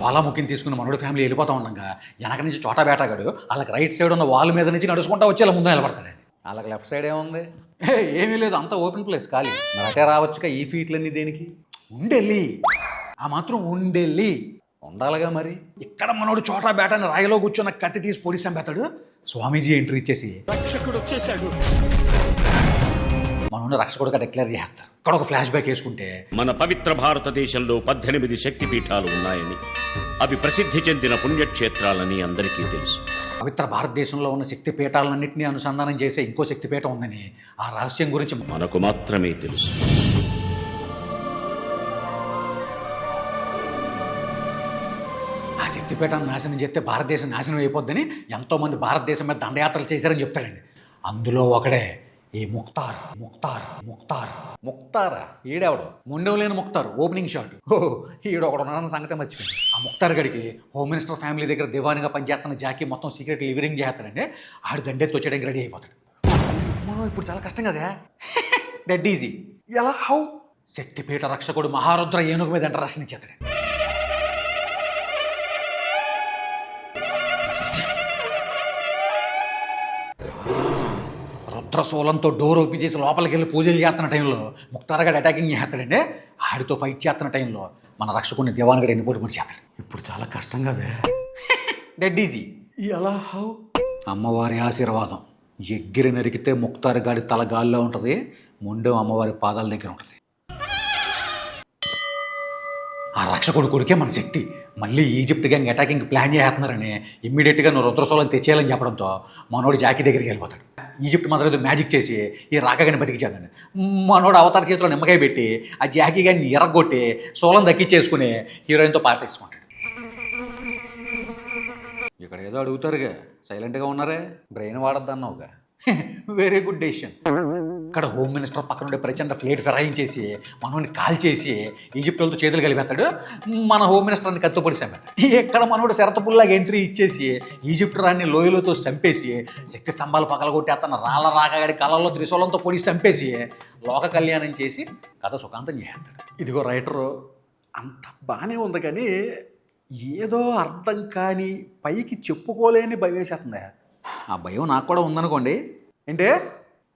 జ్వాలాముఖిని తీసుకుని మనోడి ఫ్యామిలీ వెళ్ళిపోతా ఉండగా వెనక నుంచి చోటా బేటాగాడు వాళ్ళకి రైట్ సైడ్ ఉన్న వాల్ మీద నుంచి నడుచుకుంటా వచ్చి అలా ముందు నిలబడతాడండి. వాళ్ళకి లెఫ్ట్ సైడ్ ఏముంది, ఏమీ లేదు, అంతా ఓపెన్ ప్లేస్ ఖాళీ. మరి అటే రావచ్చుగా, ఈ ఫీట్లన్నీ దేనికి? ఉండెళ్ళి ఆ మాత్రం ఉండెళ్ళి ఉండాలిగా. మరి ఇక్కడ మనోడు చోటా బేటాని రాయిలో కూర్చున్న కత్తి తీసి పొడిసి చంపేతాడు. స్వామీజీ ఎంట్రీ ఇచ్చేసి రక్షకుడు వచ్చేసాడు, మనోడిని రక్షకుడుగా డిక్లేర్ చేస్తారు. ఇక్కడ ఒక ఫ్లాష్ బ్యాక్ వేసుకుంటే, మన పవిత్ర భారతదేశంలో 18 శక్తిపీఠాలు ఉన్నాయని, అవి ప్రసిద్ధి చెందిన పుణ్యక్షేత్రాలని అందరికీ తెలుసు. పవిత్ర భారతదేశంలో ఉన్న శక్తి పీఠాలన్నింటినీ అనుసంధానం చేసే ఇంకో శక్తిపీఠం ఉందని, ఆ రహస్యం గురించి మనకు మాత్రమే తెలుసు. ఆ శక్తిపీఠాన్ని నాశనం చేస్తే భారతదేశం నాశనం అయిపోద్దని ఎంతోమంది భారతదేశం మీద దండయాత్రలు చేశారని చెప్తాడండి. అందులో ఒకడే ఈ ముక్తార్. ముక్తారా ఈడెవడు? ముండెం లేని ముక్తారు. Opening shot. ఈడు ఒకడు ఉన్న సంగతి మర్చిపోయింది. ఆ ముక్తార్ గడికి హోమ్ మినిస్టర్ ఫ్యామిలీ దగ్గర దివానిగా పనిచేస్తున్న జాకీ మొత్తం సీక్రెట్ లివరింగ్ చేస్తాడండి. ఆడు దండెత్తి వచ్చేయడానికి రెడీ అయిపోతాడు. ఇప్పుడు చాలా కష్టం కదా. Dead easy. ఎలా? హౌ? శక్తిపీఠ రక్షకుడు మహారుద్ర ఏనుగు మీద ఇంటరాక్షన్ ఇచ్చేస్తాడు. రుద్రశూలంతో డోర్ ఓపెన్ చేసి లోపలికి వెళ్ళి పూజలు చేస్తున్న టైంలో ముక్తారగాడు అటాకింగ్ చేస్తాడండి. ఆడితో ఫైట్ చేస్తున్న టైంలో మన రక్షకుడిని దివాన్గడు ఎన్నిపోటు పొడి చేస్తాడు. ఇప్పుడు చాలా కష్టం కదా. Dead easy. ఎలా? హౌ? అమ్మవారి ఆశీర్వాదం. ఎగ్గిరి నరికితే ముక్తారగాడి తల గాల్లో ఉంటుంది, ముండెం అమ్మవారి పాదాల దగ్గర ఉంటుంది. ఆ రక్షకుడు కొడుకే మన శక్తి. మళ్ళీ ఈజిప్ట్ గ్యాంగ్ అటాకింగ్ ప్లాన్ చేస్తున్నారని ఇమ్మీడియట్గా నువ్వు రుద్రశూలం తెచ్చేయాలని చెప్పడంతో మనోడు జాకీ దగ్గరికి వెళ్ళిపోతాడు. ఈజిప్ట్ మాత్రం ఏదో మ్యాజిక్ చేసి ఈ రాకగాని బతికిచ్చేదండి. మనోడు అవతార చేతిలో నిమ్మకాయ పెట్టి ఆ జాకీ గారిని ఎరగొట్టి శూలం దక్కిచ్చేసుకుని హీరోయిన్తో పాట తీసుకుంటాడు. ఇక్కడ ఏదో అడుగుతారుగా, సైలెంట్గా ఉన్నారే, బ్రెయిన్ వాడద్దన్నావుగా. Very good decision. ఇక్కడ హోమ్ మినిస్టర్ పక్కన ఉండే ప్రచండ ఫ్లేట్ ఫిరాయించేసి మనోడిని కాల్ చేసి ఈజిప్ట్ వాళ్ళతో చేతులు కలిపేస్తాడు. మన హోమ్ మినిస్టర్ని కత్తిపొడి చంపేస్తాడు. ఇక్కడ మనోడు శరతపుల్లాగా ఎంట్రీ ఇచ్చేసి ఈజిప్ట్ రాన్ని లోయలతో చంపేసి శక్తి స్తంభాలు పగలగొట్టేస్తాను రాళ్ళ రాకగాడి కళ్ళల్లో త్రిశూలంతో పొడి చంపేసి లోక కళ్యాణం చేసి కథ సుఖాంతం చేస్తాడు. ఇదిగో రైటరు అంత బాగానే ఉంది కానీ ఏదో అర్థం కాని పైకి చెప్పుకోలేని భయం వేసేస్తుంది. ఆ భయం నాకు కూడా ఉందనుకోండి. ఏంటే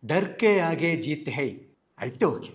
డర్కే ఆగే జీత్ హై అయితే ఓకే.